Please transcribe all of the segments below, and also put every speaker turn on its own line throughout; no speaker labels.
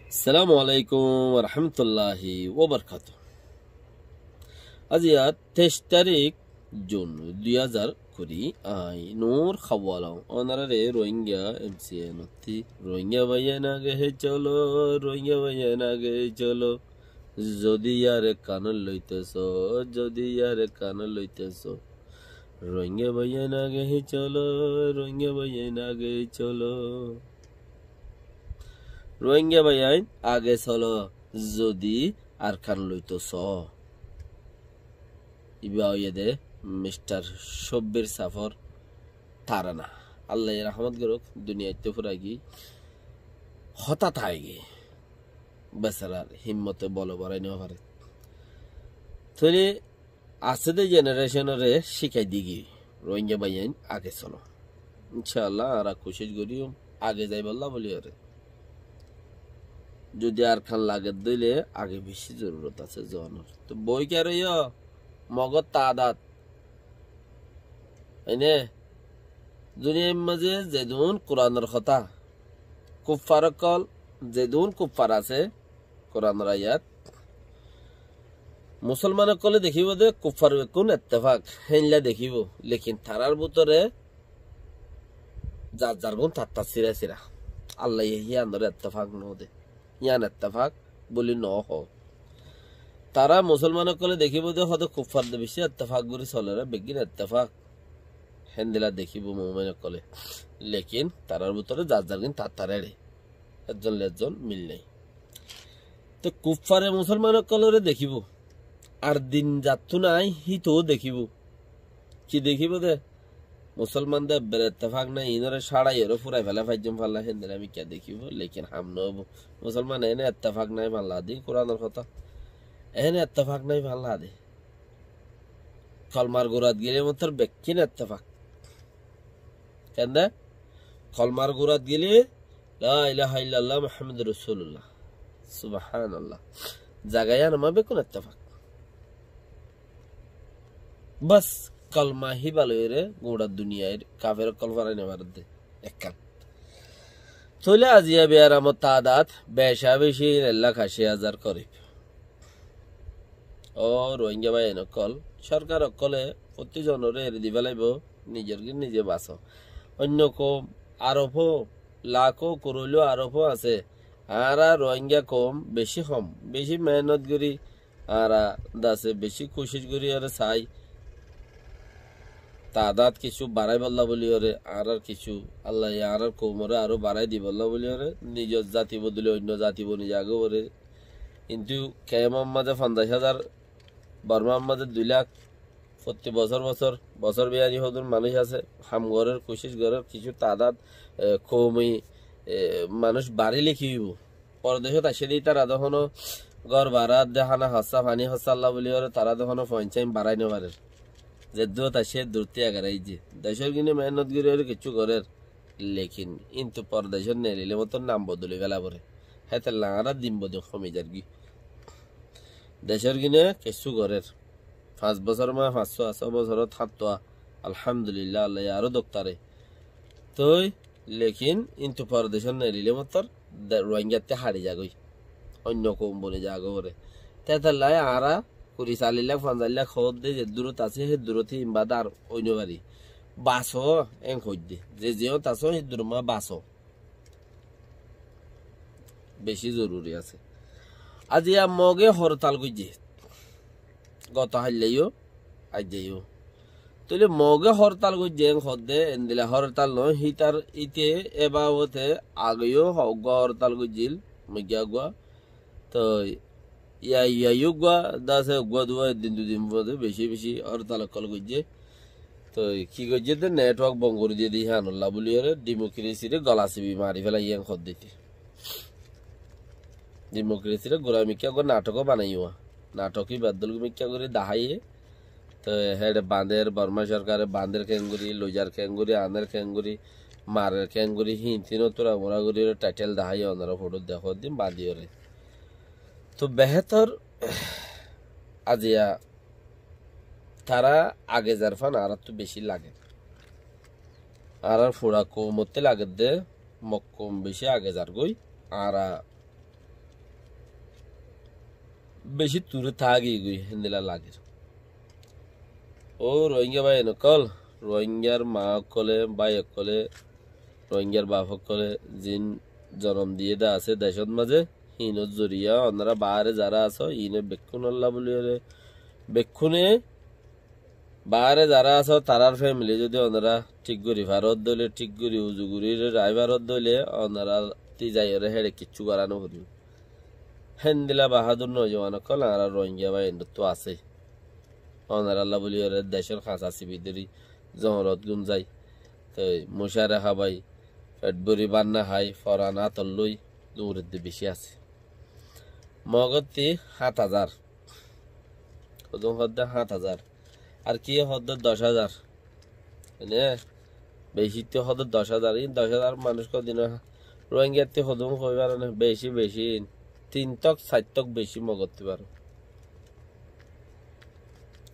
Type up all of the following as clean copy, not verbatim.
السلام عليكم ورحمة الله وبركاته. أزياد تشترك جون 2020 I নূর খাওয়ালাম অনারে রোহিঙ্গা এমসিএনতি রোহিঙ্গা ভাইয়া গে চলো রোহিঙ্গা ভাইয়া গে চলো যদি আর কান লইতেছ যদি আর কান লইতেছ রোহিঙ্গা ভাইয়া গে চলো রোহিঙ্গা ভাইয়া গে চলো রোহিঙ্গা ভাইয়াই আগে চলো যদি আর খান লইতেছ ইবাইদে মিস্টার শব্বির সাফর তারানা আল্লাহ রহমত করুক দুনিয়াতে ফুরাগি হঠাৎ আইগে বেচারার হিম্মতে বল বড়াই নেওয়া পারে তুই আছে দে জেনারেশনরে শিখাই দিগি রোহিঙ্গা ভাইয়াই আগে চলো ইনশাআল্লাহ আর কোশিশ করিও আগে যাই বললা বলি আরে যদি আর খান লাগে দিলে আগে বেশি জরুরত আছে জনের তো বই কে রইয়া মগত তাদাত এনে দুনিয়ার মাঝে যেদুন কোরআনের কথা কুফার কল যেদুন কুফার আছে কোরআনের আয়াত মুসলমান কলে দেখিব দে কুফার কোন ইত্তেফাক হেনলা দেখিব লেকিন তারার ভিতরে যার যার গুণ তাত্তা সিরা সিরা আল্লাহ ইয়া আন্দরে ইত্তেফাক ন দে ইয়ান ইত্তেফাক বলি ন হ তারা মুসলমান কলে দেখিব দে হয়তো কুফার দে বেশি ইত্তেফাক করি চলে রে বেগিন ইত্তেফাক হেন্দিলা দেখিব মুমিন কলে লেকিন তারার ভিতরে যার যার গুণ তাত্তারে রে একজন মিল নাই তো কুফারে মুসলমান কলরে দেখিব আর দিন যাত্তু নাই হিতো দেখিব কি দেখিব দে মুসলমান দে বেরেত্তেফাক নাই ইনরে সাড়াই এরো ফুরাই ফেলা ফাইজম ফাল্লা হেন্দিলা আমি কে দেখিব লেকিন হামন মুসলমান এনে ইত্তেফাক নাই ফাল্লা দি কোরআনের কথা এনে ইত্তেফাক নাই ফাল্লা দে কলমার গুরাত গেলে মতর বেকিন ইত্তেফাক কেন দে কলমার গুরাত গেলে লা ইলাহা ইল্লাল্লাহ মুহাম্মাদুর রাসূলুল্লাহ সুবহানাল্লাহ জাগায়া নামা বেকুন ইত্তেফাক বাস কলমা হি বালরে গোড়া দুনিয়ার কাফের কলফারাই নেবার দে এককাল চলে আজিয়া বিয়ার আমত তাদাত বেশা বেশি 1,80,000 করিব ও রোহিঙ্গা ভাই নকল সরকার অকলে প্রতি জনরে এর দিবা লাইব নিজের কি নিজে বাঁচো অন্য কম আরোপ লাখো করইলেও আরোপ আছে আর রোহিঙ্গা কম বেশি মেহনত করি আর দাসে বেশি কোশিশ করি আর চাই তাদাত কিছু বাড়াই বললা বলি ওরে আর কিছু আল্লাহ আর কৌমরে আরো বাড়াই দি বললা বলি ওরে নিজের জাতি বদলে অন্য জাতি বনি যাগো ওরে কিন্তু কেমন মাঝে 50,000 বর্মার মাঝে 2 লাখ প্রতি বছর বিয়ানি হদুর মানুষ আছে হামগরের কোশিশ গরের কিছু তাদাত কৌমি মানুষ বাড়ি লিখিব পরদেশত আসে দিই তারা তখনও ঘর ভাড়া দেখানা হসা পানি হসা আল্লাহ বলি ওরে তারা তখনও পঞ্চায়েত বাড়াই নেবারে যে দূর আসে দূরতে আগারাই যে দেশের কিনে মেহনত করে কিছু করের লেকিন কিন্তু পরদেশের নেলিলে মতন নাম বদলে গেলা পরে হ্যাঁ লাঙারা দিন বদল কমে যার কি দেশের কিনে কিছু করের 5 বছর 500 বছরত থাকতো আলহামদুলিল্লাহ আল্লাহ আরো দোক্তারে তো লেকিন কিন্তু পরদেশের নেলিলে মতন রোহিঙ্গাতে হারি যাগই অন্য কম বলে যাগো পরে তাই আরা 40 লাখ 50 লাখ খবর দে যে দূরত আছে সেই দূরতে ইম্বাদার অন্য বাড়ি বাসো এং হই দে যে যেও তাসো সেই দূরমা বাসো বেশি জরুরি আছে আজি মগে হরতাল গইজে গত হাইলেও আইজেও তলে মগে হরতাল গইজে হদে এন্দিলা হরতাল ন হিতার ইতে এবাওতে আগেও হরতাল গইজিল মগিয়া গয়া তো ইয়া দাসে গুয়া দিন দুদিন মধ্যে বেশি হরতাল কল গইজে তো কি গইজে তো নেটওয়ার্ক বন্ধ করে দিয়ে দিই হানুল্লাহ বলি ওরে ডেমোক্রেসিরে গলাচিবি মারি ফেলা ইয়াং খদ দিতে ডেমোক্রেসিরে গোলামিকা করে নাটকও বানাইও নাটকই বাদল মিকা করে দাহাইয়ে তো হেড বাঁধের বর্মা সরকারে বাঁধের খেঙ্গুরি লইজার খেঙ্গুরি আনের খেঙ্গুরি মারের খেঙ্গুরি হিন্তিনো তোরা মোরা করি টাইটেল দাহাইয়ে ওনারা ফটো দেখো দিন বাঁধি ওরে তো বেহতর আজিয়া তারা আগে জারফান আর তো বেশি লাগে আর ফোড়া কমতে লাগে দে মক্কম বেশি আগে যার গই আর বেশি দূরে থাকি গই হেন্দিলা লাগে ও রোহিঙ্গা ভাই নকল রোহিঙ্গার মা কলে ভাই কলে রোহিঙ্গার বাপ কলে জিন জন্ম দিয়ে দা আছে দেশত মাঝে হিনত জরিয়া ওনারা বাহারে যারা আছো ইনে বেক্ষুন আল্লাহ বলি বেক্ষুনে বাহারে যারা আছো তারার ফ্যামিলি যদি ওনারা ঠিক করি ভারত দলে ঠিক করি উজুগুরি রায় ভারত দলে ওনারা তি যাই হেড়ে কিচ্ছু করানো করি হেন্দিলা বাহাদুর নজওয়ান কল আর রোহিঙ্গা ভাই তো আছে ওনারা আল্লাহ বলি দেশের খাঁচা সিবিদেরই জহরত গুন যায় তো মশারে খাবাই পেট ভরি বান্না খাই ফরানা তল্লই দূরের দিয়ে বেশি আছে মগতি ৭,০০০ ওজন হদ্দে ৭,০০০ আর কি হদ্দে ১০,০০০ বেশি তো হদ্দে ১০,০০০ এই ১০,০০০ মানুষ কদিন রোহিঙ্গাতে হদম হইবার না বেশি বেশি ৩-৪ বেশি মগতে পারো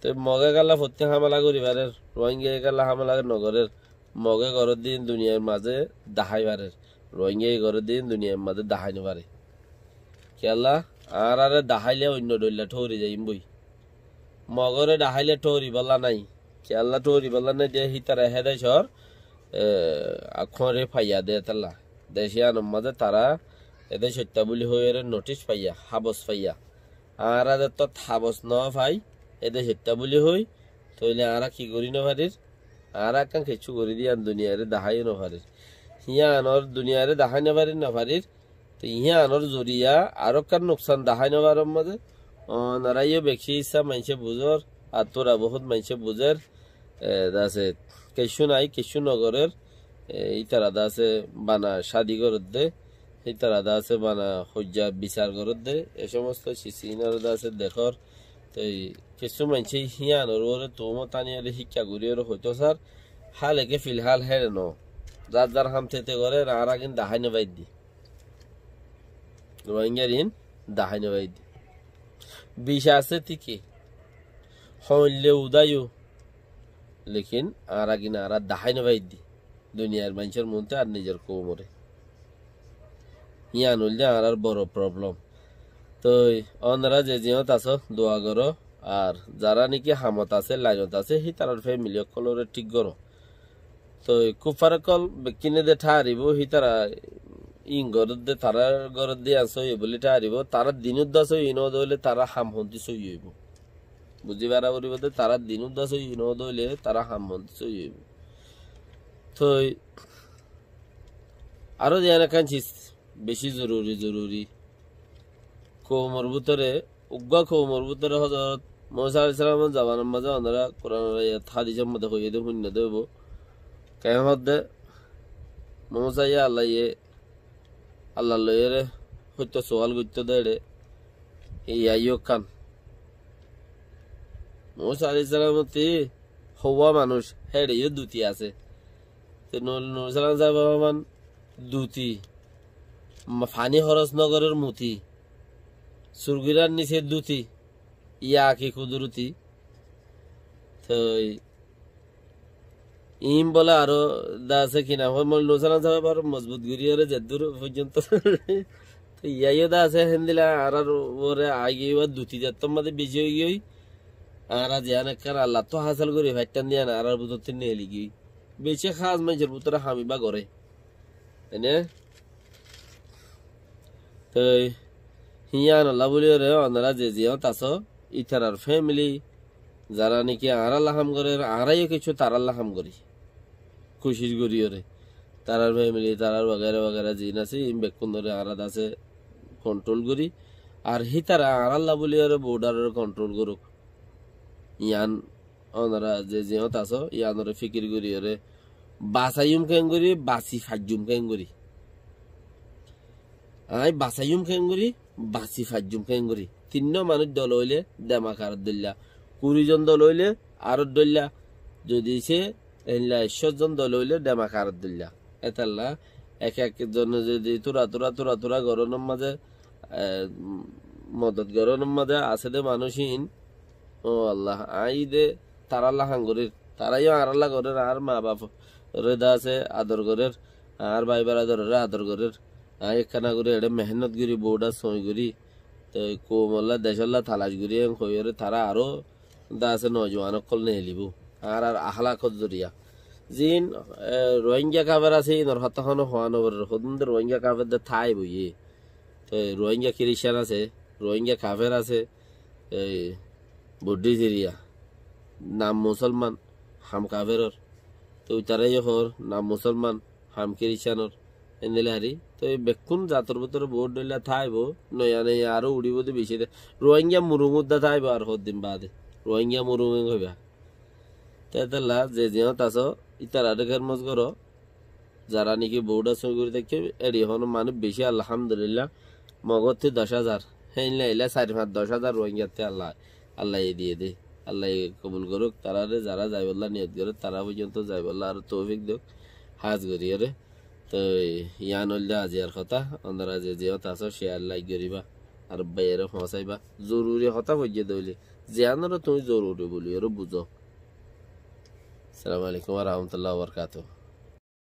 তো মগে গালা ফতে হামলা করিবারের রোহিঙ্গা গালা হামলা নগরের মগে ঘরের দিন দুনিয়ার মাঝে দাহাইবারের রোহিঙ্গা ঘরের দিন দুনিয়ার মাঝে দাহাইতে পারে কেলা আর আরে দাহাইলে অন্য ডইলা ঠৌরি যাইম বই মগরে দাহাইলে ঠৌরি বলা নাই কেলা ঠৌরি বলা নাই যে হিতারা হেদাই সর আখরে ফাইয়া দে তালা দেশিয়ান মাঝে তারা এদের সত্য বলি হয়ে নোটিশ পাইয়া হাবস পাইয়া আর তো হাবস ন ভাই এদের সত্য বলি হই তইলে আরা কি করি না পারির আর আকাং কিছু করি দিয়ে দুনিয়ারে দাহাই না পারির হিয়া আনর দুনিয়ারে দাহাই না পারির না পারির তো ইহা আনর জরিয়া আরো কার নোকসান দাহাই না পারার মাঝে নারাইও বেশি ইচ্ছা মাইছে বুঝর আর তোরা বহুত মাইছে বুঝের দাসে কিছু নাই কিছু নগরের ইতারা দাসে বানা শাদি করত দে ইতারা দাসে বানা হজ্জা বিচার করত দে এ সমস্ত সিসিনার দাসে দেখর তো কিছু মাইছে হিয়ানোর ওরে তোমো তানিয়ারে শিক্ষা করি ওর হইতো স্যার হাল একে ফিলহাল হেরে ন যার যার হাম থেতে করে আর আগে দাহাই নেবাই দি রোহিঙ্গার ইন দাহাই নেবাই দি বিষ আছে ঠিকই হইলে উদায়ু লেকিন আর আগে না আর দাহাই নেবাই দি দুনিয়ার মানুষের মধ্যে আর নিজের কোমরে ইয়ান হইলে আর বড় প্রবলেম তো অনরা যে জিয়ত আছো দোয়া করো আর যারা নাকি হামত আছে লাইনত আছে সেই তার ফ্যামিলি কলরে ঠিক করো তো কুফারকল কিনে দে ঠারিব সেই তারা ইন ঘরত দে তারা ঘরত দিয়ে আছো বলে ঠারিব তারা দিনুত দাস ইনদ হইলে তারা হামহন্তি সই হইব বুঝি বেড়া করিব তারা দিনুত দাস ইনদ হইলে তারা হামহন্তি সই হইব তো আরো যে এলাকাঞ্চিস বেশি জরুরি কৌমর ভিতরে উগ্গা কৌমর ভিতরে হজরত মুসা আলাইহিস সালামের জামানার মাঝে ওনারা কোরআনের হাদিসের মধ্যে হইয়ে দে শূন্য দেব কিয়ামত দে মুসা ইয়া আল্লাহ লইরে হইতো সওয়াল করতে দেড়ে এই আইও কান মুসা আলাইহিস সালামতি হওয়া মানুষ হেড়েও দুটি আছে তো নূর সালাম সাহেব দুটি ফানি হরস নগরের মুতি সুরগিরার নিচে দুটি ইয়া কি কুদরতি তো ইম বলে আরো দা আছে কিনা নুসালাম সাহেব আরো মজবুত গড়িয়ে যেদূর পর্যন্ত তো ইয়াইও দা আছে হেন্দিলা আর ওরে আগে দুটি যাত্তম মাঝে বেশি হয়ে গিয়ে আর জিয়ান কার আল্লাহ তো হাসিল করি ভাইটান দিয়া না আর বুতর নিয়ে এলি গিয়ে বেশি খাস মানুষের ভিতরে হামি বা করে তাই না তো হিয়ান আল্লাহ বলি রে ওনারা যে জিয়ত আছো ইতারার ফ্যামিলি যারা নাকি আর আল্লাহ হাম করে আরাইও কিছু তার আল্লাহ হাম করি খুশির করি ওরে তারার ফ্যামিলি তারার বাগেরা বাগেরা জিন আছে ইম বেকুন ধরে আরাদ আছে কন্ট্রোল করি আর হি তারা আর আল্লাহ বলি ওরে বর্ডারের কন্ট্রোল করুক ইয়ান ওনারা যে জিয়ত আছো ইয়ান ওরে ফিকির করি ওরে বাসাইম কেন করি বাসি ফাজুম কেন করি আই বাসাইম কেন করি বাসি ফাজুম কেন করি তিন মানুষ দল হইলে দেমাক আর দল্লা ২০ জন দল হইলে আর দল্লা যদি সে ১০০ দল হইলে দেমাক আর দল্লা এতাল্লা এক একজন যদি তোরা গরমের মাঝে মদত গরমের মাঝে আছে দে মানুষহীন ও আল্লাহ আই দে তারা আল্লাহ হাঙ্গরির তারাইও আর আল্লাহ করের আর মা বাপ রেদা আছে আদর করের আর ভাই বারাদর আদর করের একখানা করে এটা মেহনত করি বউটা সই করি তো কোমল্লা দেশল্লা থালাশ ঘুরিয়ে কইরে তারা আরো দা আছে নজওয়ান কল নে হেলিব আর আর আহলা জরিয়া জিন রোহিঙ্গা কাবের আছে ইনর হতাহন হওয়ানোর হদুন রোহিঙ্গা কাবের দে থাই বইয়ে তো রোহিঙ্গা খ্রিস্টান আছে রোহিঙ্গা কাফের আছে এই বুদ্ধিজীরিয়া নাম মুসলমান হাম কাফেরর তো তারাই হর নাম মুসলমান হাম খ্রিস্টানর এনেলে হারি তো এই বেকুন জাতর ভিতরে ভোট দিলে থাইব নয়া নয়া আরো উড়িব তো বেশি রোহিঙ্গা মুরুমুদ্দা থাইব আর হদিন বাদে রোহিঙ্গা মুরুমে হইবা তাইতাল্লা যে জিহত আছো ইতার আডেকের মজ করো যারা নাকি ভোট আছে করে দেখে এড়ি হন মানুষ বেশি আলহামদুলিল্লাহ মগতে 10,000 হ্যাঁ ইলা 4-5-10,000 রোহিঙ্গাতে আল্লাহ আল্লাহ দিয়ে দে আল্লাহ কবুল করুক তারা যারা যাইবল্লা নিয়ত করে তারা পর্যন্ত যাইবল্লা আর তৌফিক দেখ হাজ করিয়ে রে তো ইয়ান হল্লা আজিয়ার কথা অন্যরা যে জিহত আছো শেয়ার লাইক করিবা আর বাইরে পৌঁছাইবা জরুরি কথা বুঝিয়ে দইলে জিয়ানোর তুমি জরুরি বলি আর বুঝো। আসসালামু আলাইকুম ওয়া রাহমাতুল্লাহি ওয়া বারাকাতুহু।